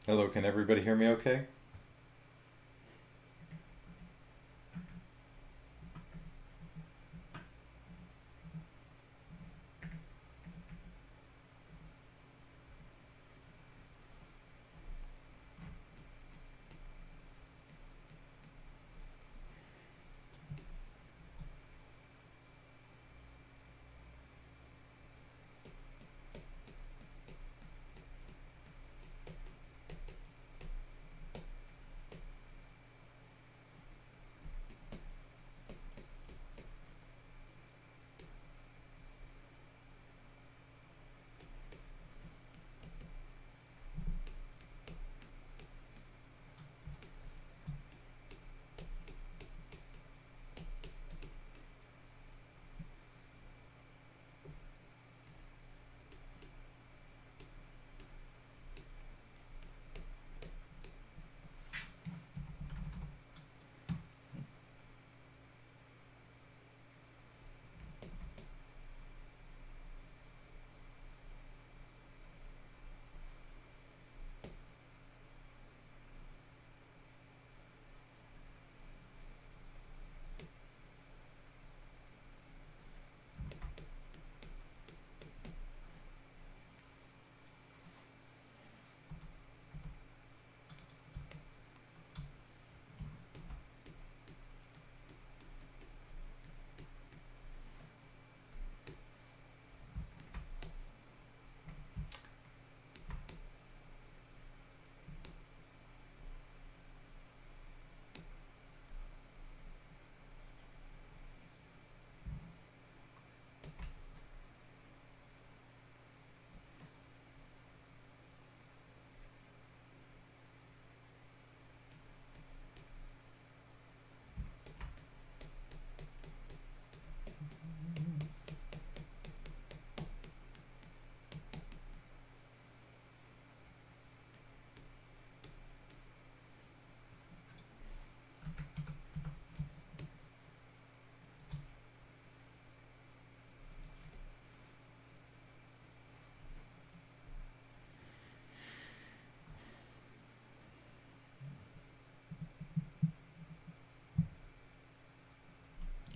Hello, can everybody hear me okay?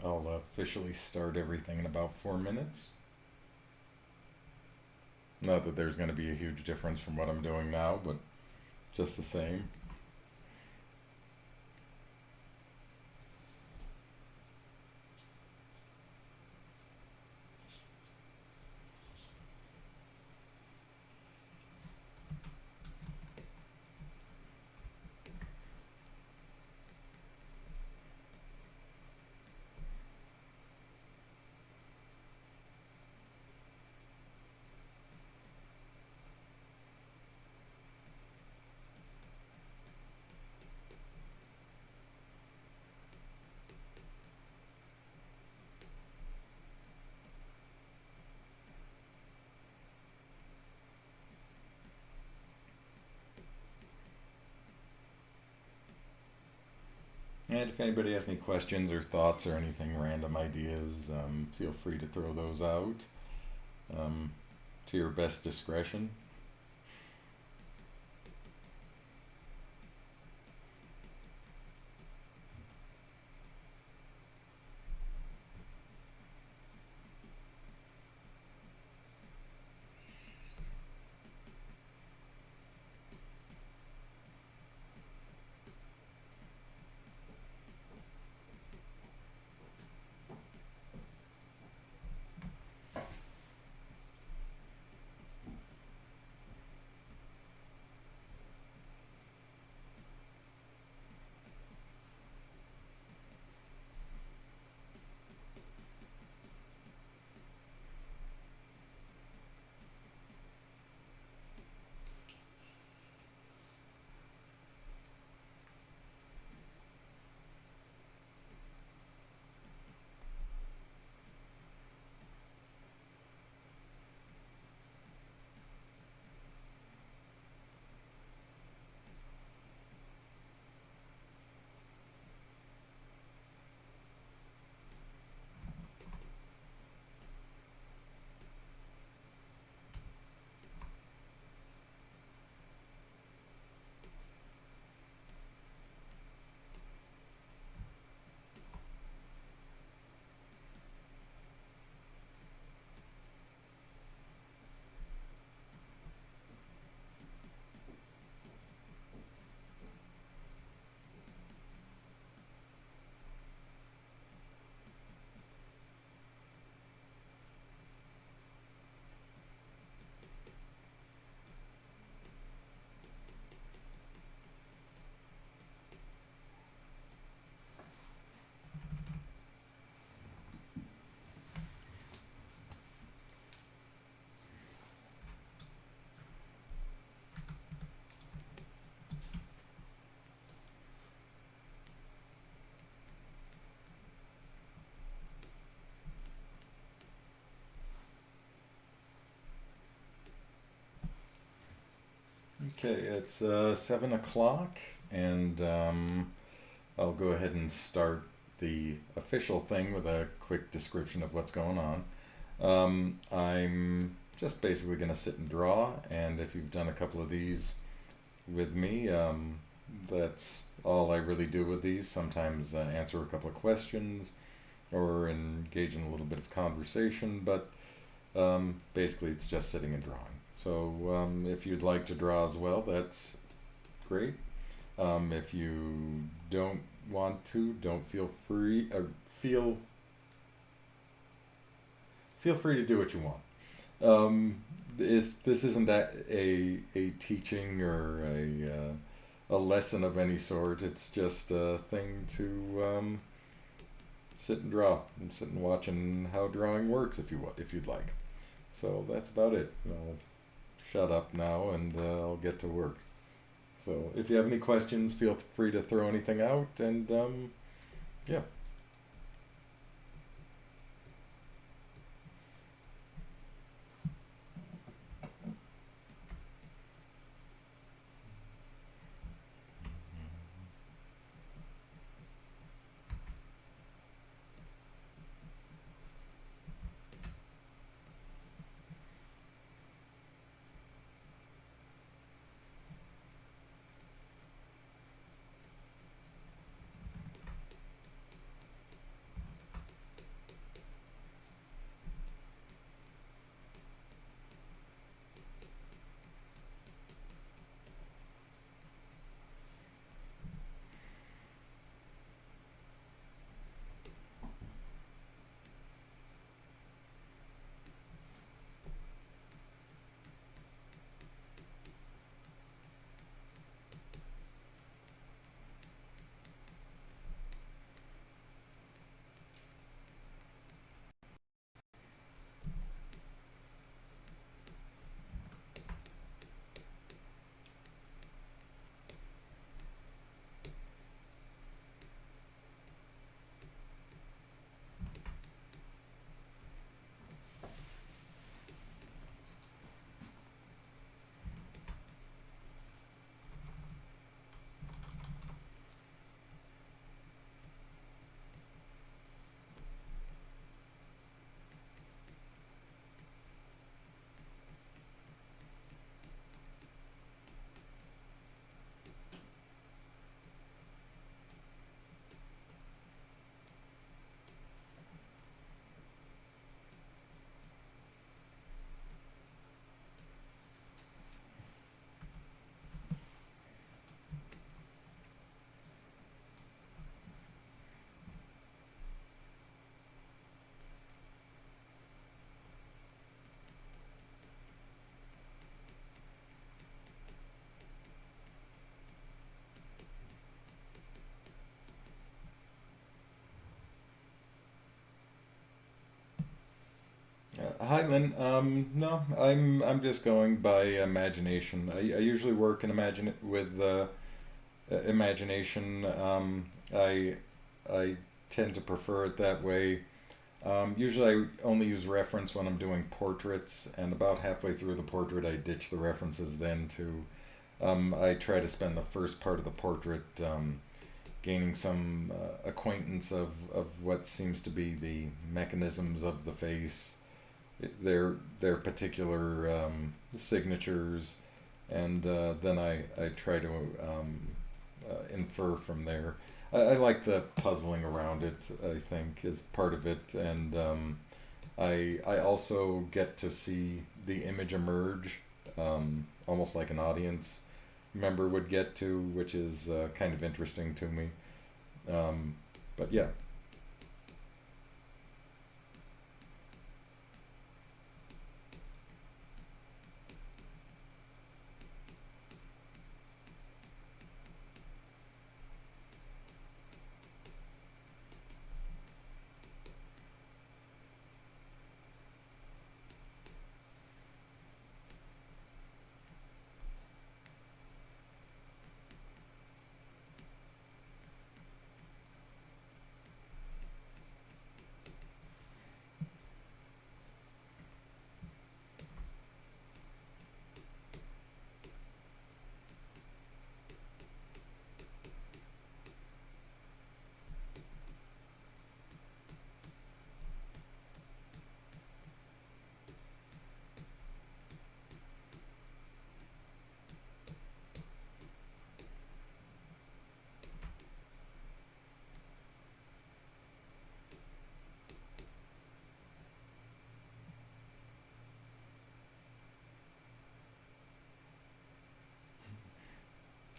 I'll officially start everything in about 4 minutes. Not that there's going to be a huge difference from what I'm doing now, but just the same. And if anybody has any questions or thoughts or anything, random ideas, feel free to throw those out um, to your best discretion. Okay, it's 7 o'clock, and I'll go ahead and start the official thing with a quick description of what's going on. I'm just basically going to sit and draw, and if you've done a couple of these with me, that's all I really do with these. Sometimes answer a couple of questions or engage in a little bit of conversation, but basically it's just sitting and drawing. So if you'd like to draw as well, that's great. If you don't want to, don't feel free. Feel free to do what you want. This isn't a teaching or a lesson of any sort. It's just a thing to sit and draw and sit and watch and how drawing works if you'd like. So that's about it. I'll shut up now and I'll get to work. So if you have any questions, feel free to throw anything out, and yeah. Hi, Lynn. No, I'm just going by imagination. I usually work in imagination. I tend to prefer it that way. Usually, I only use reference when I'm doing portraits, and about halfway through the portrait, I ditch the references. Then to I try to spend the first part of the portrait gaining some acquaintance of what seems to be the mechanisms of the face, their particular signatures, and then I try to infer from there. I like the puzzling around it. I think is part of it, and I also get to see the image emerge, almost like an audience member would get to, which is kind of interesting to me. Um, but yeah.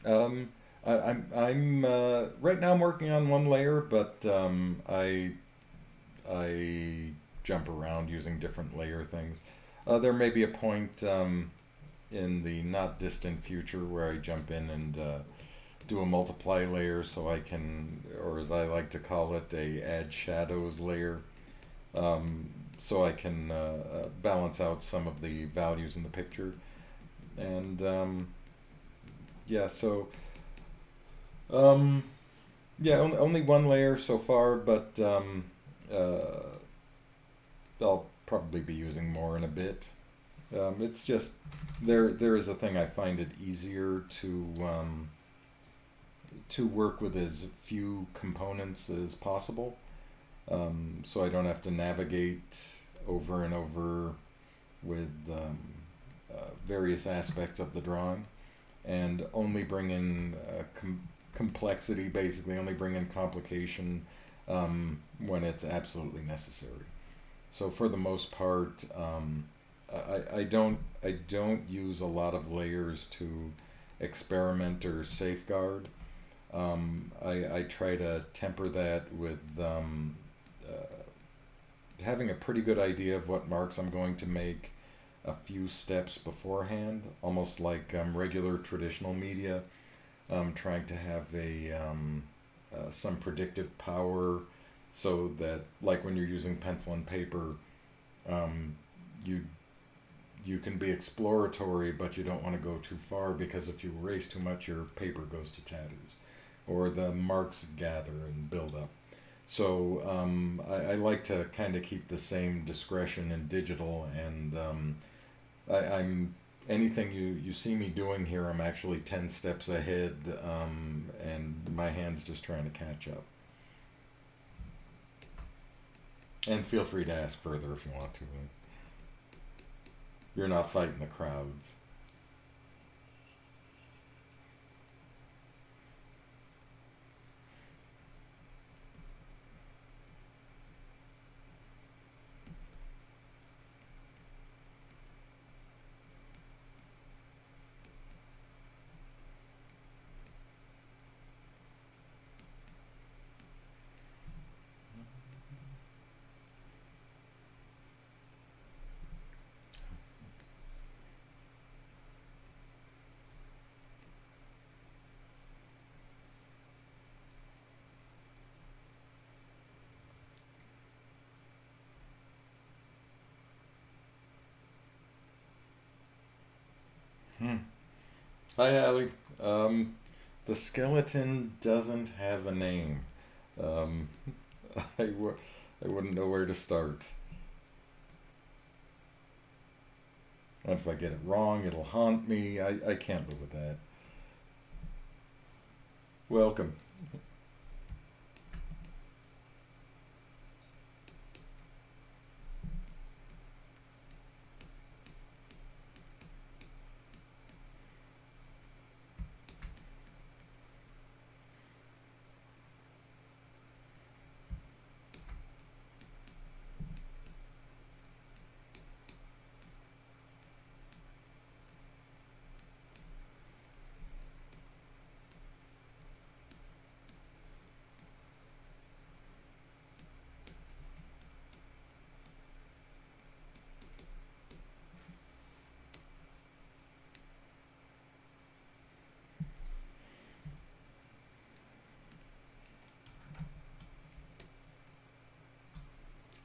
Um, I'm right now I'm working on one layer, but I jump around using different layer things. There may be a point in the not distant future where I jump in and do a multiply layer, so I can, or as I like to call it, a add shadows layer, so I can balance out some of the values in the picture. And yeah, so um, yeah, only one layer so far, but I'll probably be using more in a bit. It's just there is a thing I find it easier to work with as few components as possible, so I don't have to navigate over and over with various aspects of the drawing, and only bring in complexity, basically only bring in complication when it's absolutely necessary. So for the most part, I don't use a lot of layers to experiment or safeguard. I try to temper that with having a pretty good idea of what marks I'm going to make a few steps beforehand, almost like regular traditional media, trying to have a some predictive power, so that, like when you're using pencil and paper, um, you you can be exploratory, but you don't want to go too far, because if you erase too much, your paper goes to tatters, or the marks gather and build up. So I like to kind of keep the same discretion in digital, and I'm anything you see me doing here, I'm actually 10 steps ahead, and my hand's just trying to catch up. And feel free to ask further if you want to. You're not fighting the crowds. Hmm. Hi, Allie. The skeleton doesn't have a name. Um, I, w- I wouldn't know where to start. And if I get it wrong, it'll haunt me. I can't live with that. Welcome.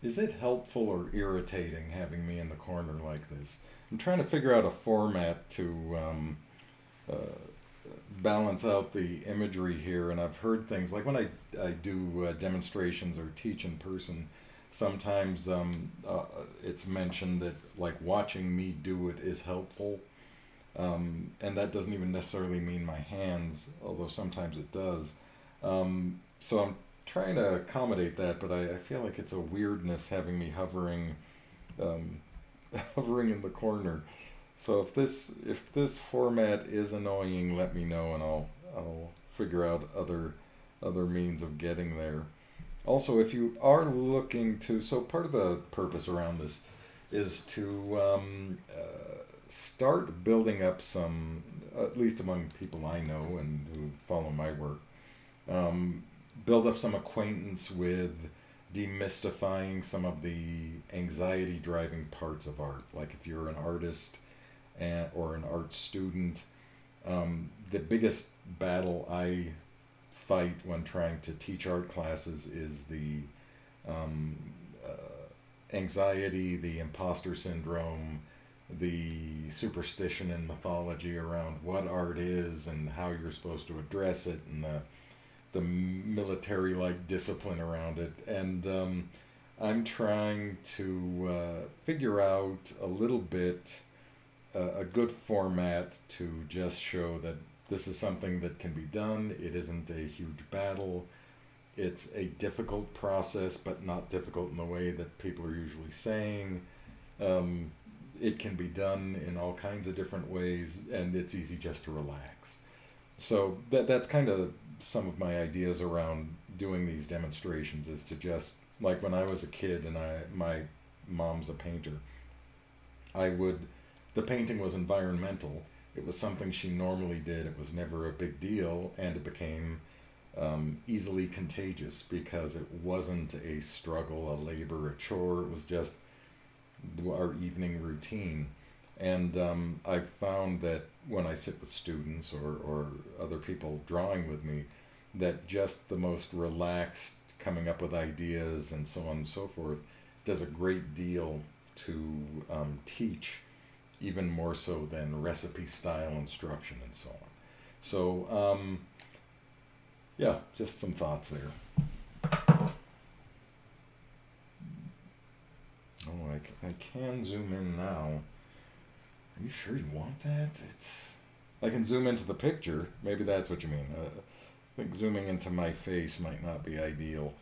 Is it helpful or irritating having me in the corner like this? I'm trying to figure out a format to uh, balance out the imagery here, and I've heard things like when I do demonstrations or teach in person, sometimes it's mentioned that like watching me do it is helpful, and that doesn't even necessarily mean my hands, although sometimes it does. So I'm trying to accommodate that, but I feel like it's a weirdness having me hovering, um, hovering in the corner. So if this format is annoying, let me know, and I'll figure out other means of getting there. Also, if you are looking to, so part of the purpose around this is to start building up some, at least among people I know and who follow my work, um, build up some acquaintance with demystifying some of the anxiety driving parts of art. Like if you're an artist or an art student, the biggest battle I fight when trying to teach art classes is the um, anxiety, the imposter syndrome, the superstition and mythology around what art is and how you're supposed to address it, and the military like discipline around it. And I'm trying to figure out a little bit a good format to just show that this is something that can be done. It isn't a huge battle. It's a difficult process, but not difficult in the way that people are usually saying. Um, it can be done in all kinds of different ways, and it's easy just to relax. So that's kind of some of my ideas around doing these demonstrations, is to just, like when I was a kid and my mom's a painter, I would the painting was environmental. It was something she normally did. It was never a big deal, and it became easily contagious because it wasn't a struggle, a labor, a chore. It was just our evening routine. And I've found that when I sit with students or other people drawing with me, that just the most relaxed coming up with ideas and so on and so forth does a great deal to teach, even more so than recipe style instruction and so on. So, yeah, just some thoughts there. Oh, I can zoom in now. Are you sure you want that? I can zoom into the picture. Maybe that's what you mean. I think zooming into my face might not be ideal.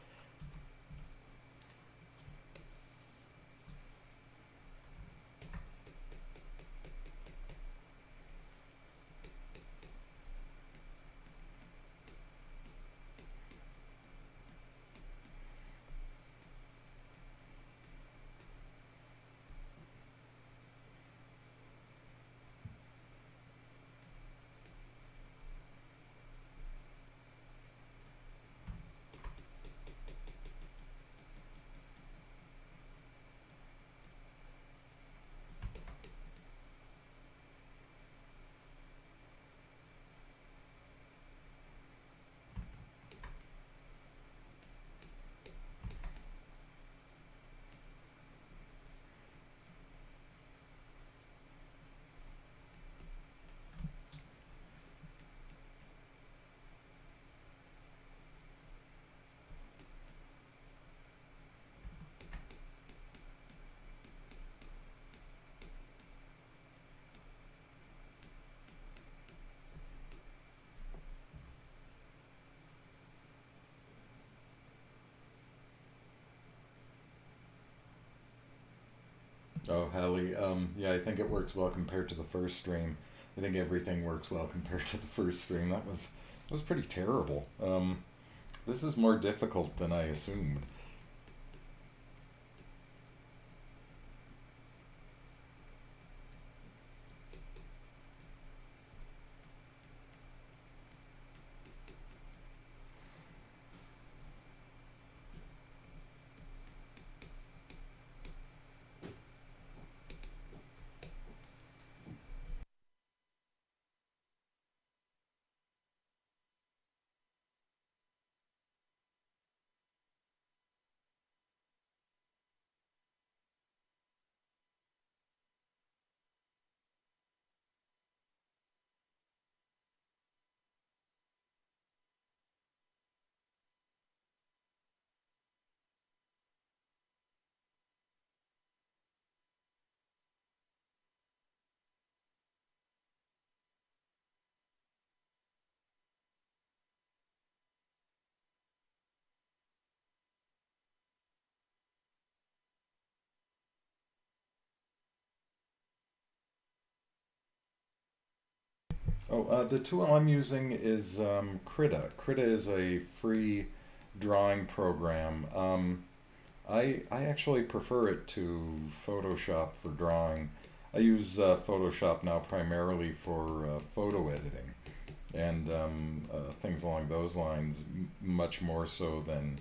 Oh, Hallie, yeah, I think it works well compared to the first stream. I think everything works well compared to the first stream. That was pretty terrible. This is more difficult than I assumed. Oh, the tool I'm using is Krita. Krita is a free drawing program. I actually prefer it to Photoshop for drawing. I use Photoshop now primarily for photo editing and things along those lines, much more so than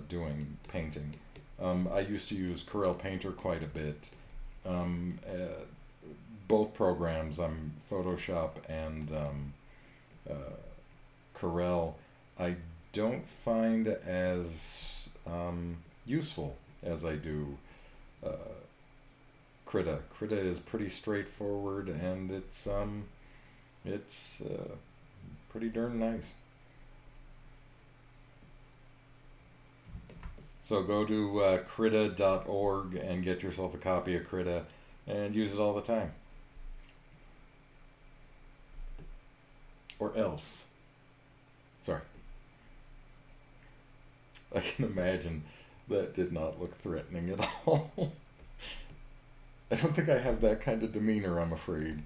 doing painting. I used to use Corel Painter quite a bit. Um, uh, Both programs, Photoshop and uh, Corel, I don't find as useful as I do uh, Krita. Krita is pretty straightforward, and it's pretty darn nice. So go to krita.org and get yourself a copy of Krita and use it all the time. Or else. Sorry. I can imagine that did not look threatening at all. I don't think I have that kind of demeanor, I'm afraid.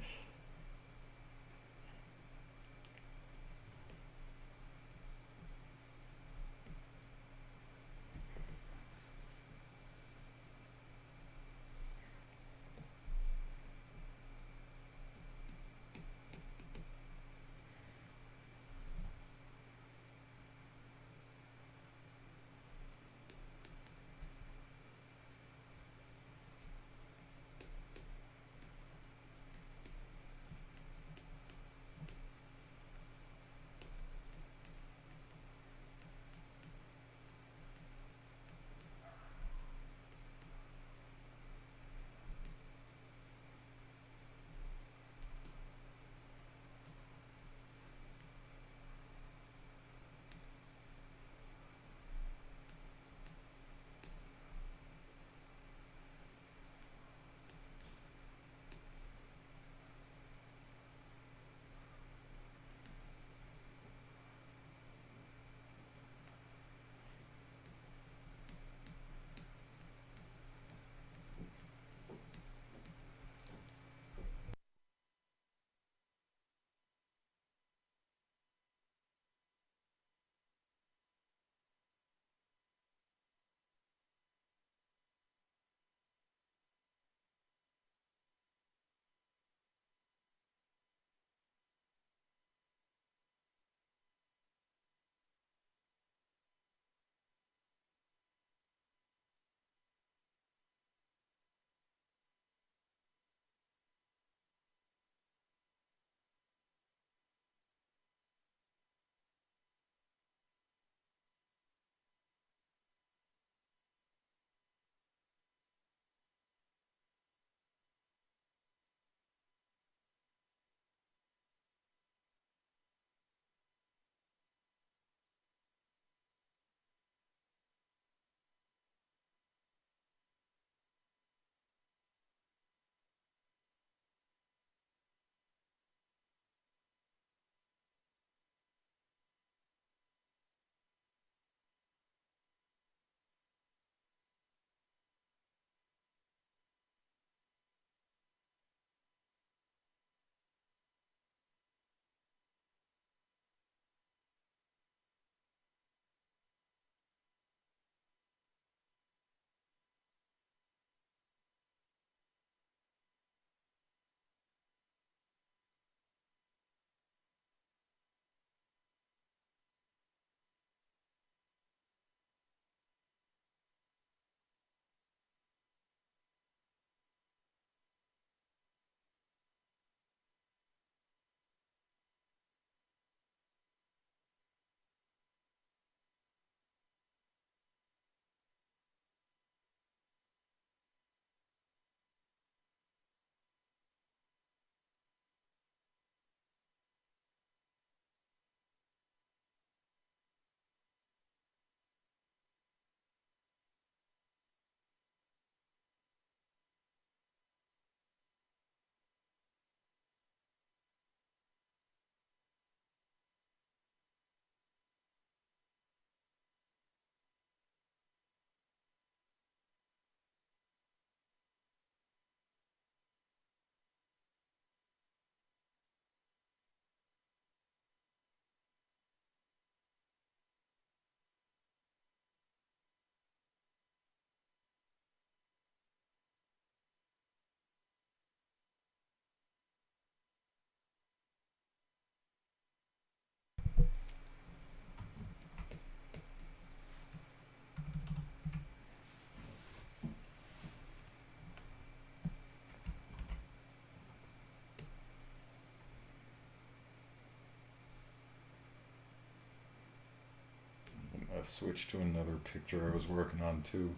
switch to another picture I was working on too.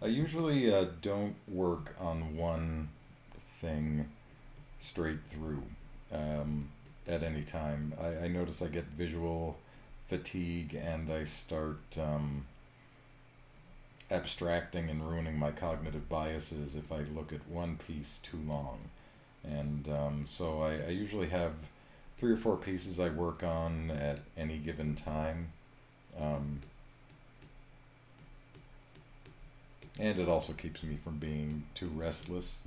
I usually don't work on one thing straight through at any time. I notice I get visual fatigue and I start abstracting and ruining my cognitive biases if I look at one piece too long. And so I usually have 3 or 4 pieces I work on at any given time. Um, and it also keeps me from being too restless.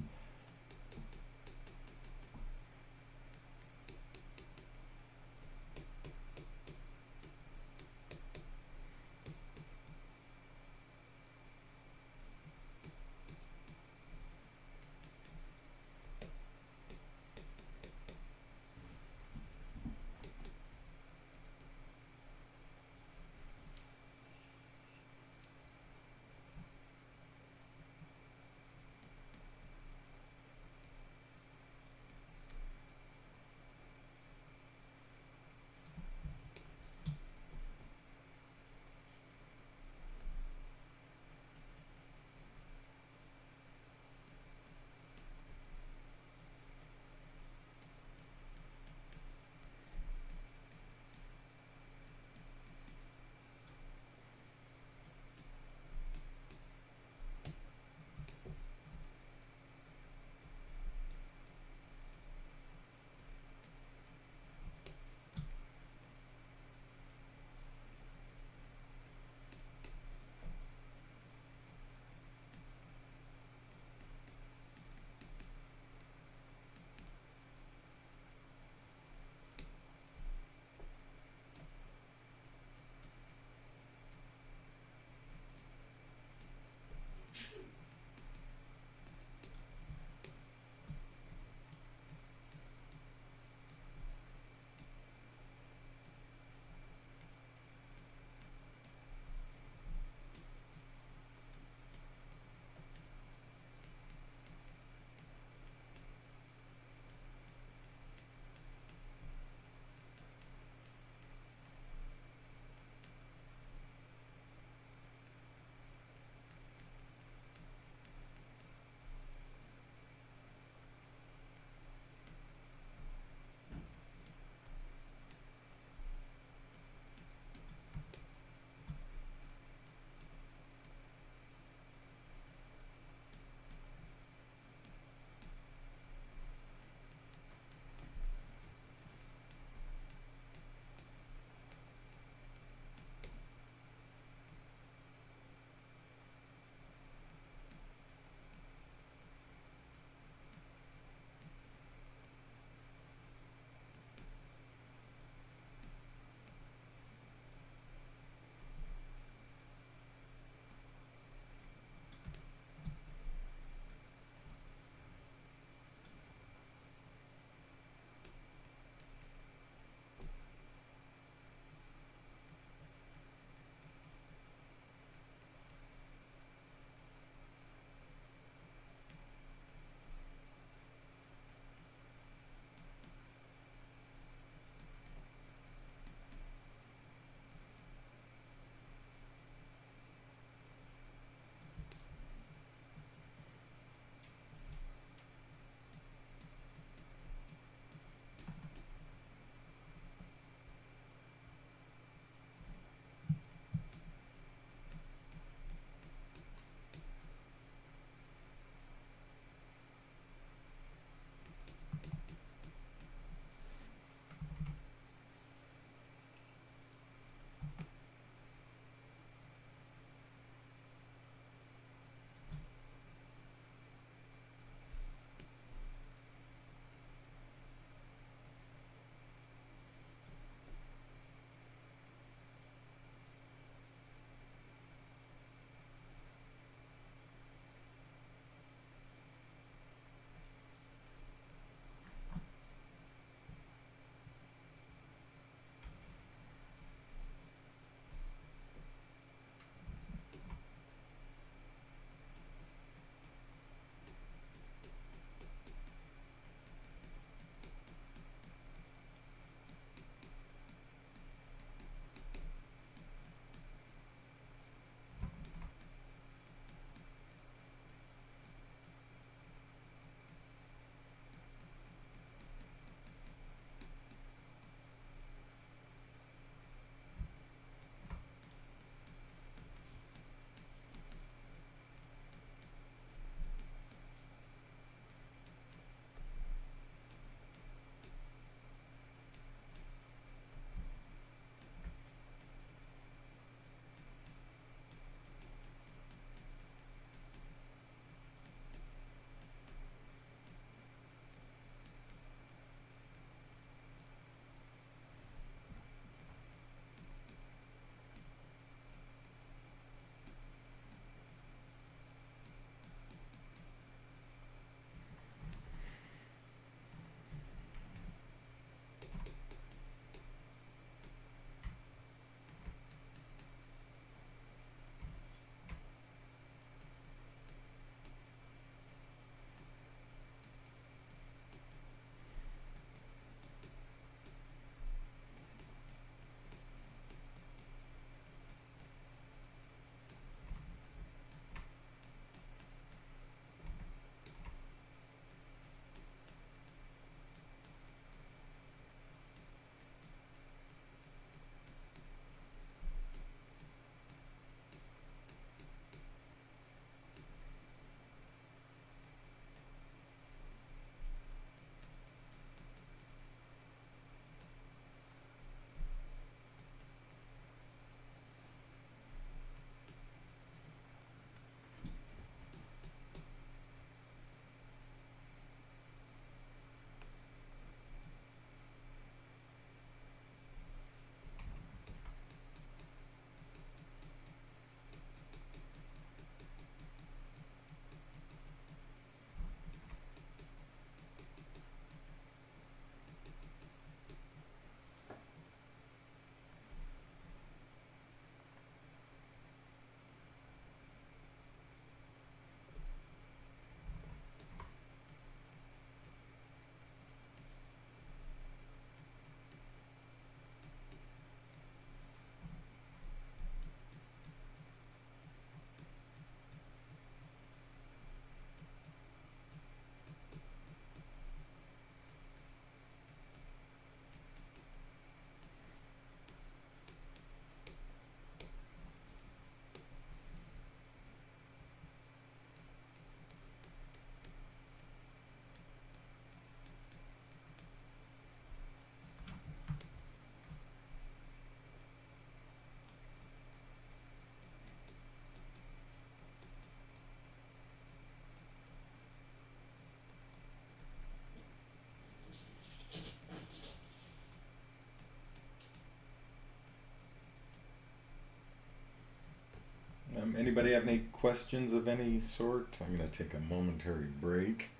Anybody have any questions of any sort? I'm going to take a momentary break.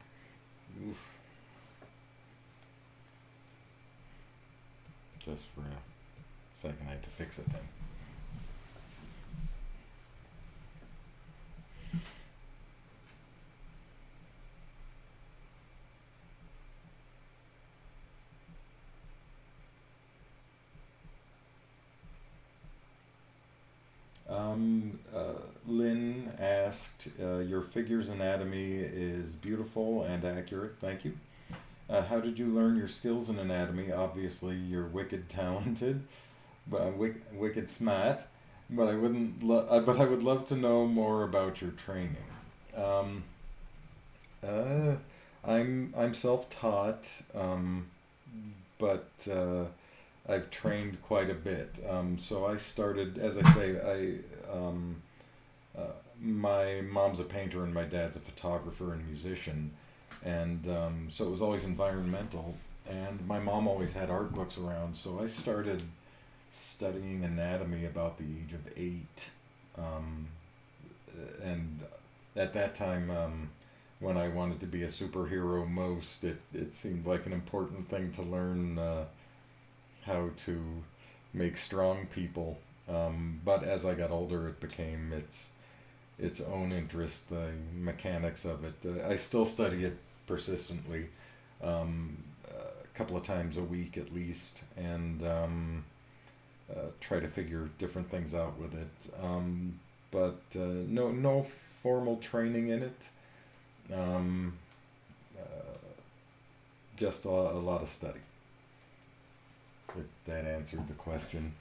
Oof. Just for a second, I had to fix a thing. Lynn asked, your figure's anatomy is beautiful and accurate. Thank you. How did you learn your skills in anatomy? Obviously, you're wicked talented, but wicked smart. But I wouldn't. But I would love to know more about your training. Um, uh, I'm self-taught, but I've trained quite a bit. So I started, as I say, uh, my mom's a painter and my dad's a photographer and musician, and so it was always environmental. And my mom always had art books around, so I started studying anatomy about the age of 8. Um, and at that time, when I wanted to be a superhero most, it seemed like an important thing to learn how to make strong people. But as I got older, it became its own interest, the mechanics of it. I still study it persistently, a couple of times a week at least, and try to figure different things out with it. But no formal training in it. Um, uh, just a lot of study. If that answered the question.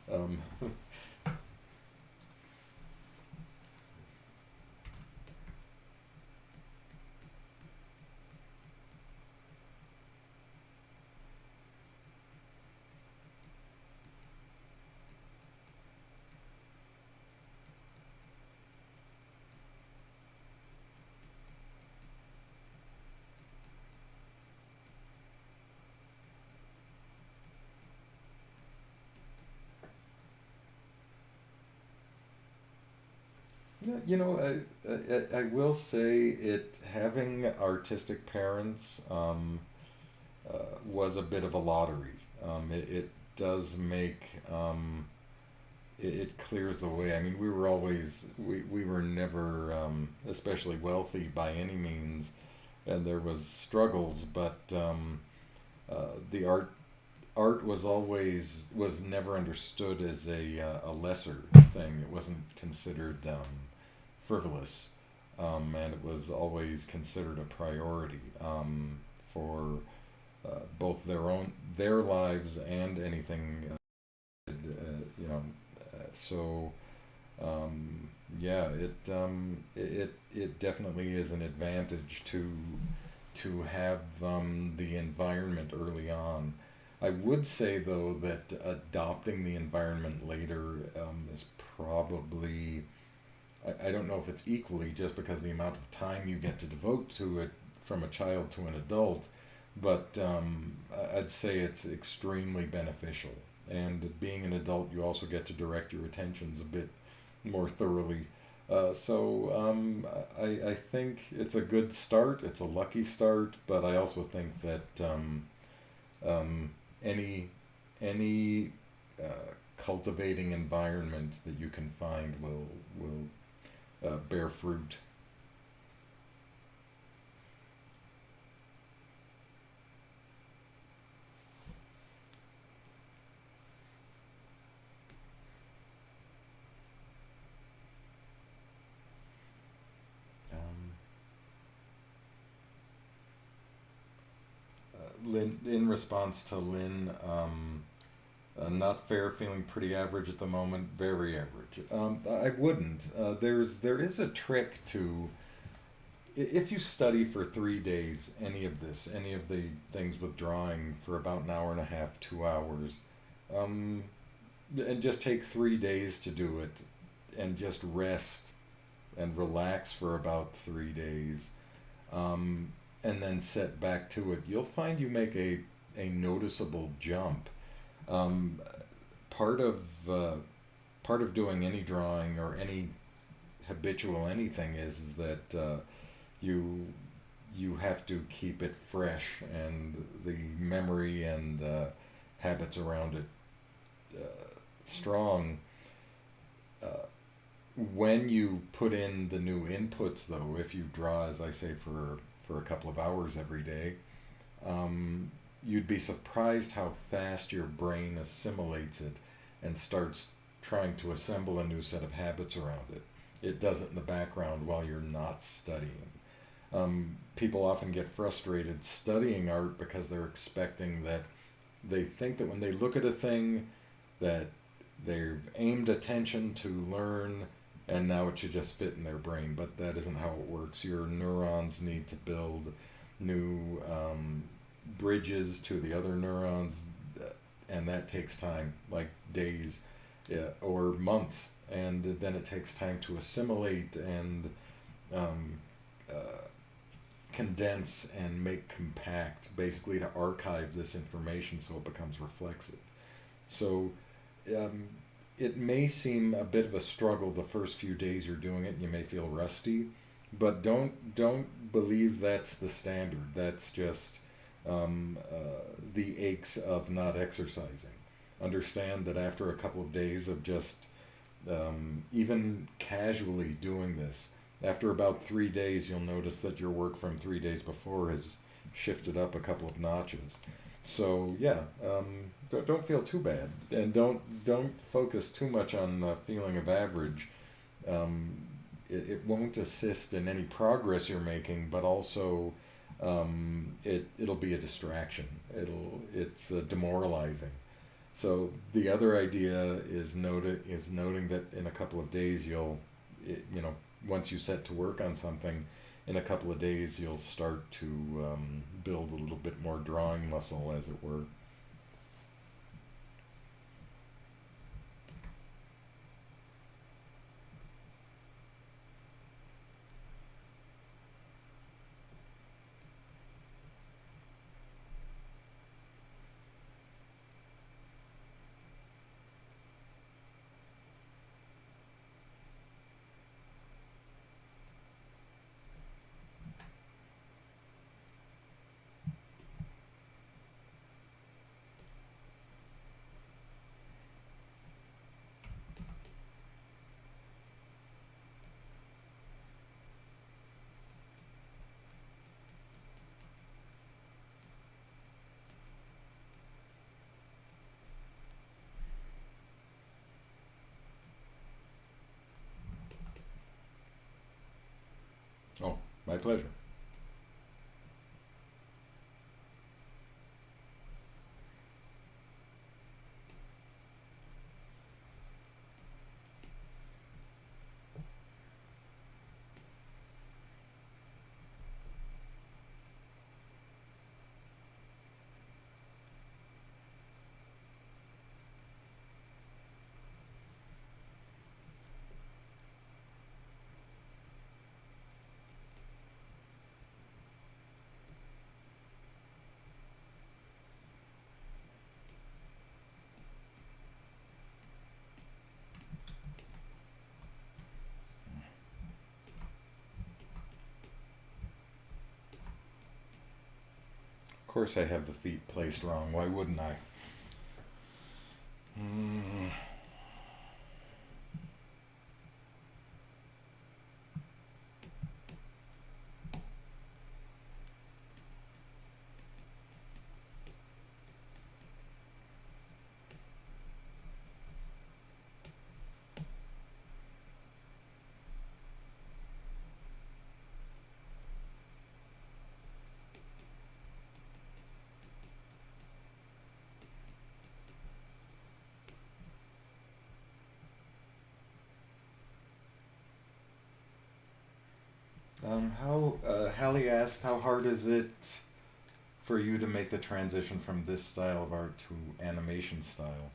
Yeah, I will say it having artistic parents was a bit of a lottery. It does make it clears the way. I mean, we were never especially wealthy by any means, and there was struggles, but the art was never understood as a lesser thing. It wasn't considered frivolous, and it was always considered a priority for their lives and anything. You know, so yeah, it definitely is an advantage to have the environment early on. I would say though that adopting the environment later is probably, I don't know if it's equally just because the amount of time you get to devote to it from a child to an adult, but I'd say it's extremely beneficial. And being an adult, you also get to direct your attentions a bit more thoroughly. I think it's a good start. It's a lucky start, but I also think that um, any any cultivating environment that you can find will bear fruit. Um, Lynn, in response to Lynn, not fair, feeling pretty average at the moment, very average. I wouldn't. There is a trick to, if you study for 3 days any of the things with drawing for about an hour and a half, 2 hours, um, and just take 3 days to do it, and just rest and relax for about 3 days, and then set back to it, you'll find you make a noticeable jump. Um, part of uh, part of doing any drawing or any habitual anything is that you you have to keep it fresh, and the memory and habits around it strong. Uh, when you put in the new inputs, though, if you draw, as I say, for a couple of hours every day, you'd be surprised how fast your brain assimilates it and starts trying to assemble a new set of habits around it. It does it in the background while you're not studying. People often get frustrated studying art because they're expecting that they think that when they look at a thing that they've aimed attention to learn, and now it should just fit in their brain, but that isn't how it works. Your neurons need to build new bridges to the other neurons, and that takes time, like days, or months, and then it takes time to assimilate and um, uh, condense and make compact, basically to archive this information so it becomes reflexive. So um, it may seem a bit of a struggle the first few days you're doing it, and you may feel rusty, but don't believe that's the standard. That's just the aches of not exercising. Understand that after a couple of days of just even casually doing this, after about 3 days, you'll notice that your work from 3 days before has shifted up a couple of notches. So yeah, don't feel too bad, and don't focus too much on the feeling of average. Um, it won't assist in any progress you're making, but also it'll be a distraction. It's demoralizing. So the other idea is noting that in a couple of days you know, once you set to work on something, in a couple of days you'll start to build a little bit more drawing muscle, as it were. Oh, my pleasure. Of course, I have the feet placed wrong. Why wouldn't I? Mm. Hallie asked, how hard is it for you to make the transition from this style of art to animation style?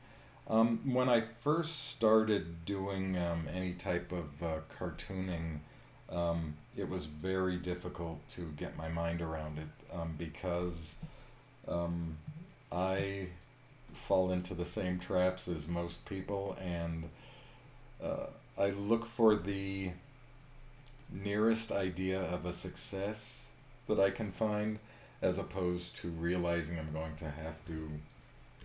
When I first started doing any type of cartooning, it was very difficult to get my mind around it because um, I fall into the same traps as most people, and uh, I look for the nearest idea of a success that I can find, as opposed to realizing I'm going to have to.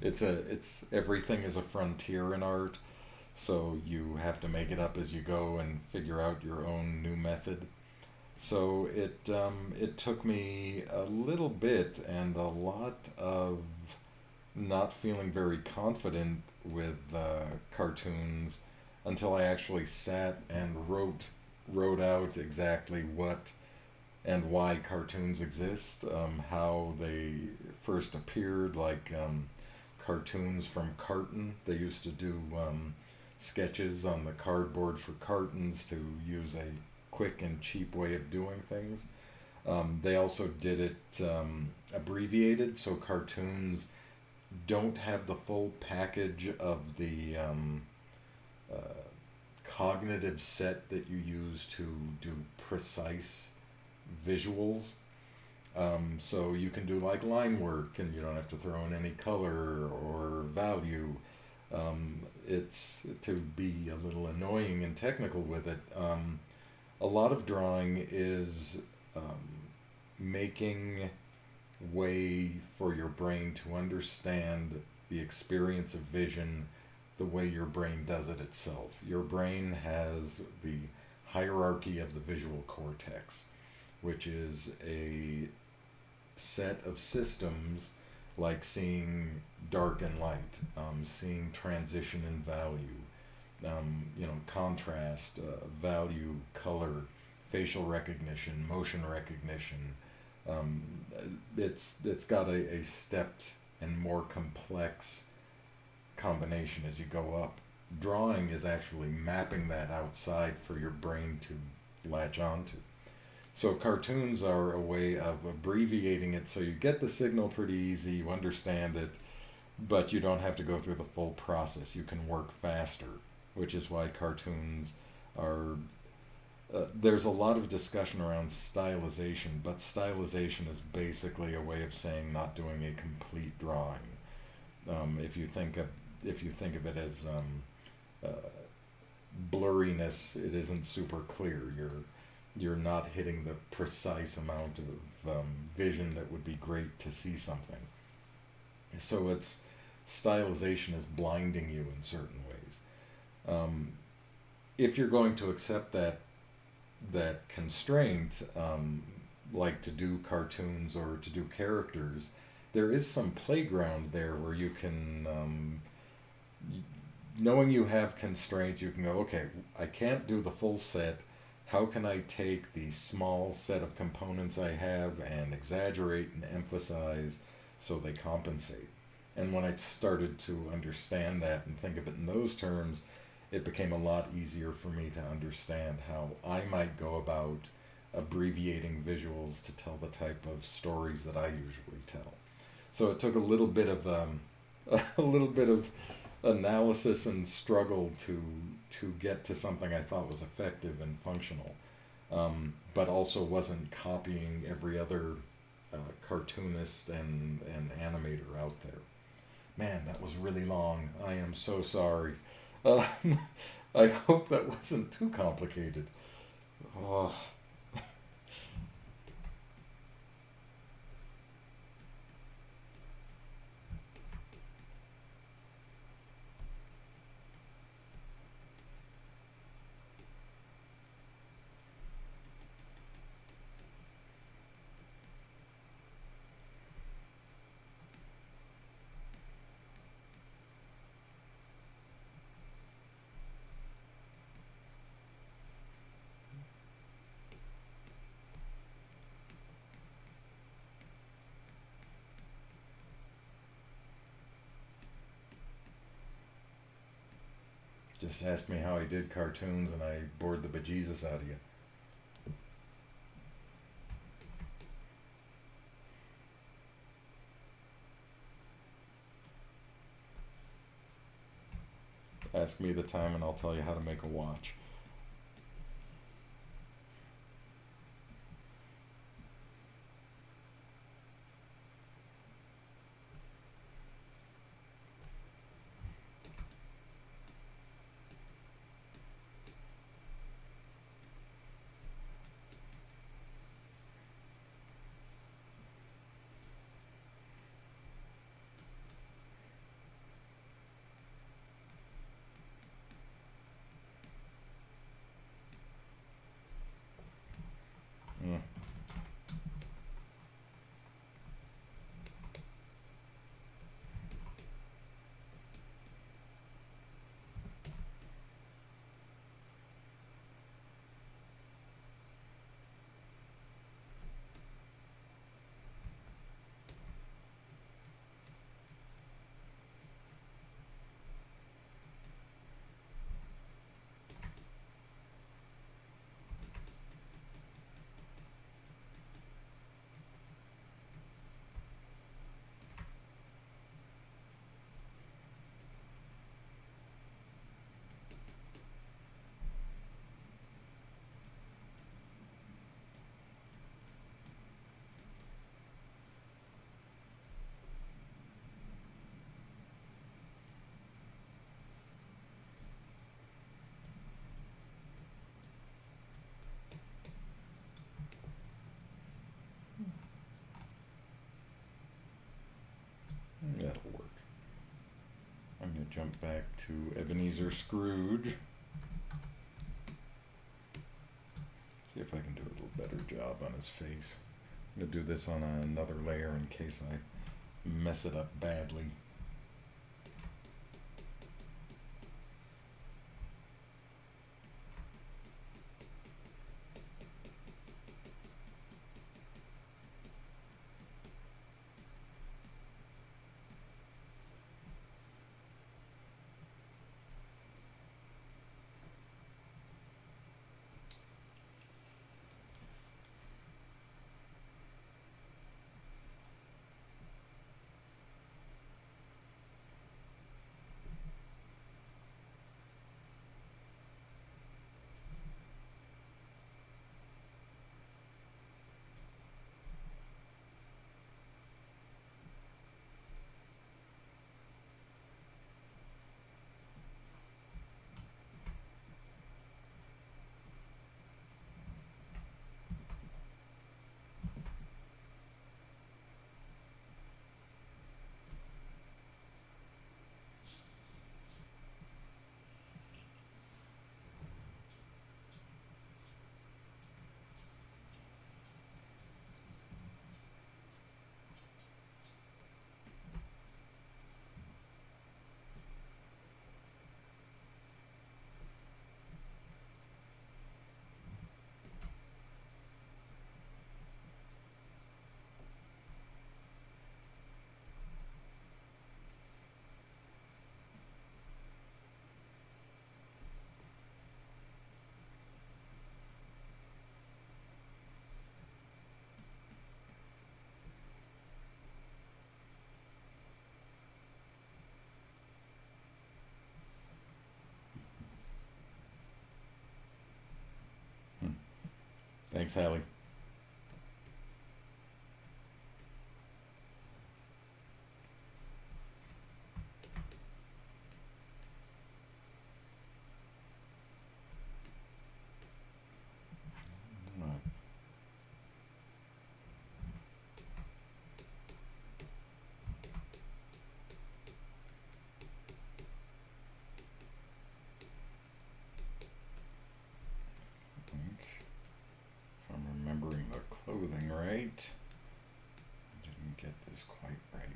It's everything is a frontier in art, so you have to make it up as you go and figure out your own new method. So it took me a little bit and a lot of not feeling very confident with cartoons until I actually sat and wrote out exactly what and why cartoons exist, how they first appeared, like cartoons from Carton. They used to do sketches on the cardboard for cartons to use a quick and cheap way of doing things. They also did it abbreviated, so cartoons don't have the full package of the uh, cognitive set that you use to do precise visuals. So you can do like line work and you don't have to throw in any color or value. It's to be a little annoying and technical with it. A lot of drawing is making way for your brain to understand the experience of vision the way your brain does it itself. Your brain has the hierarchy of the visual cortex, which is a set of systems like seeing dark and light, seeing transition and value, contrast, value, color, facial recognition, motion recognition. Um, it's got a stepped and more complex combination as you go up. Drawing is actually mapping that outside for your brain to latch onto. So cartoons are a way of abbreviating it so you get the signal pretty easy, you understand it, but you don't have to go through the full process. You can work faster, which is why cartoons are. There's a lot of discussion around stylization, but stylization is basically a way of saying not doing a complete drawing. If you think of it as uh, blurriness, it isn't super clear. You're not hitting the precise amount of vision that would be great to see something. So it's stylization is blinding you in certain ways. If you're going to accept that constraint, like to do cartoons or to do characters, there is some playground there where you can, knowing you have constraints, you can go, okay, I can't do the full set. How can I take the small set of components I have and exaggerate and emphasize so they compensate? And when I started to understand that and think of it in those terms, it became a lot easier for me to understand how I might go about abbreviating visuals to tell the type of stories that I usually tell. So it took a little bit of a little bit of analysis and struggle to get to something I thought was effective and functional, but also wasn't copying every other cartoonist and animator out there. Man, that was really long. I am so sorry. Uh, I hope that wasn't too complicated. Oh. Just asked me how I did cartoons and I bored the bejesus out of you. Ask me the time and I'll tell you how to make a watch. That'll work. I'm going to jump back to Ebenezer Scrooge. See if I can do a little better job on his face. I'm going to do this on another layer in case I mess it up badly. Thanks, Hallie. If I'm remembering the clothing right, I didn't get this quite right.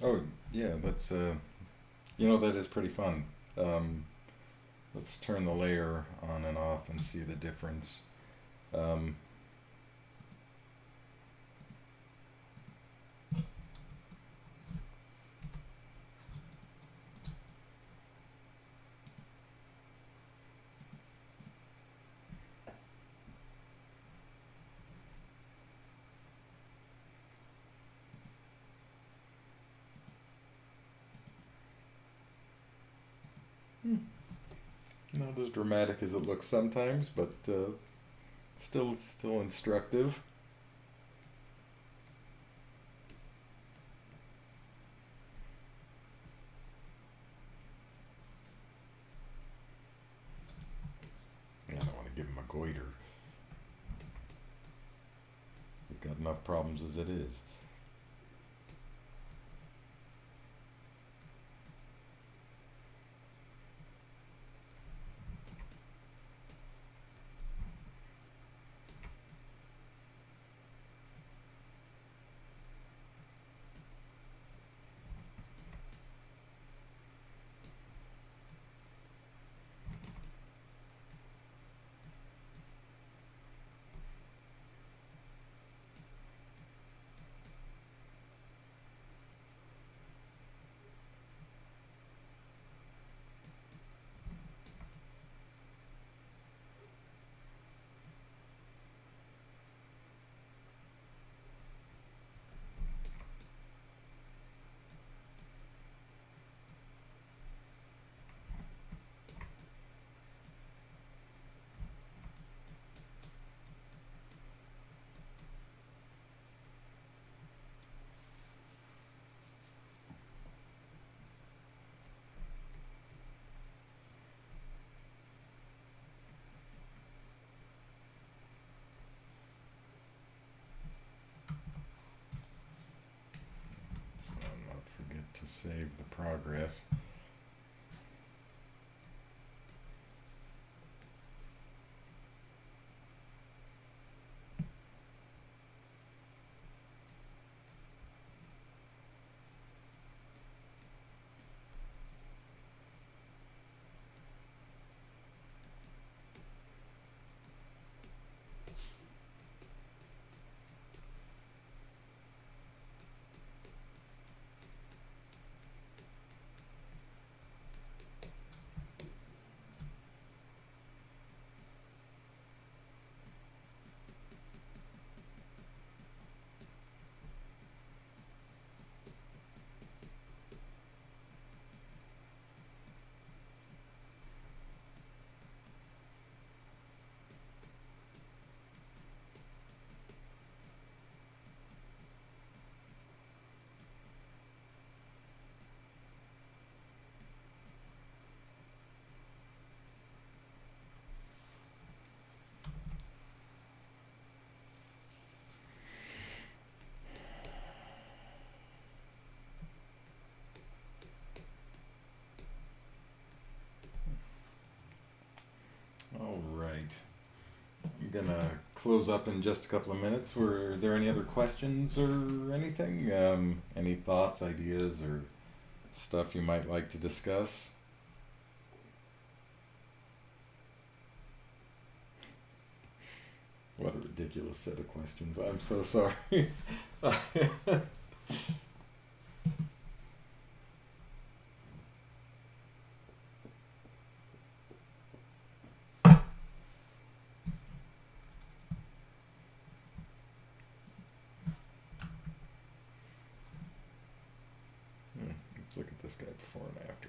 Oh, yeah, that's that is pretty fun. Um, let's turn the layer on and off and see the difference. Um, Not as dramatic as it looks sometimes, but still instructive. I don't want to give him a goiter. He's got enough problems as it is. So not forget to save the progress. All right. I'm gonna close up in just a couple of minutes. Were there any other questions or anything? Any thoughts, ideas, or stuff you might like to discuss? What a ridiculous set of questions. I'm so sorry. Let's look at this guy before and after.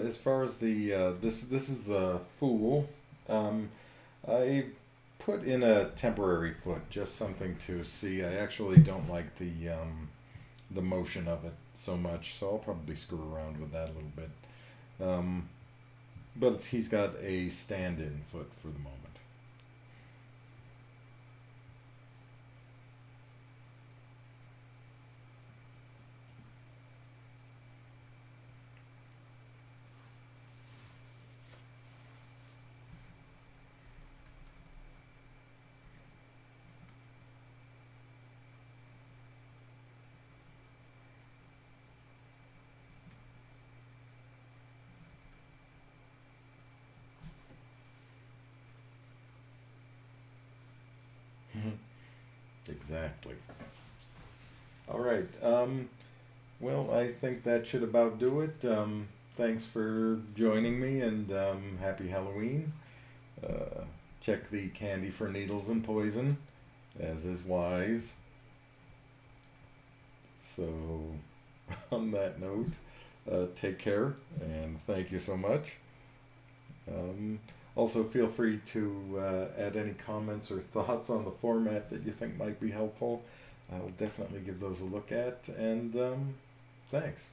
As far as the this is the Fool. Um, I put in a temporary foot, just something to see. I actually don't like the motion of it so much, so I'll probably screw around with that a little bit. Um, but he's got a stand-in foot for the moment. Exactly. All right. Well, I think that should about do it. Thanks for joining me, and happy Halloween. Uh, Check the candy for needles and poison, as is wise. So, on that note, take care, and thank you so much. Um, Also, feel free to add any comments or thoughts on the format that you think might be helpful. I'll definitely give those a look at, and thanks.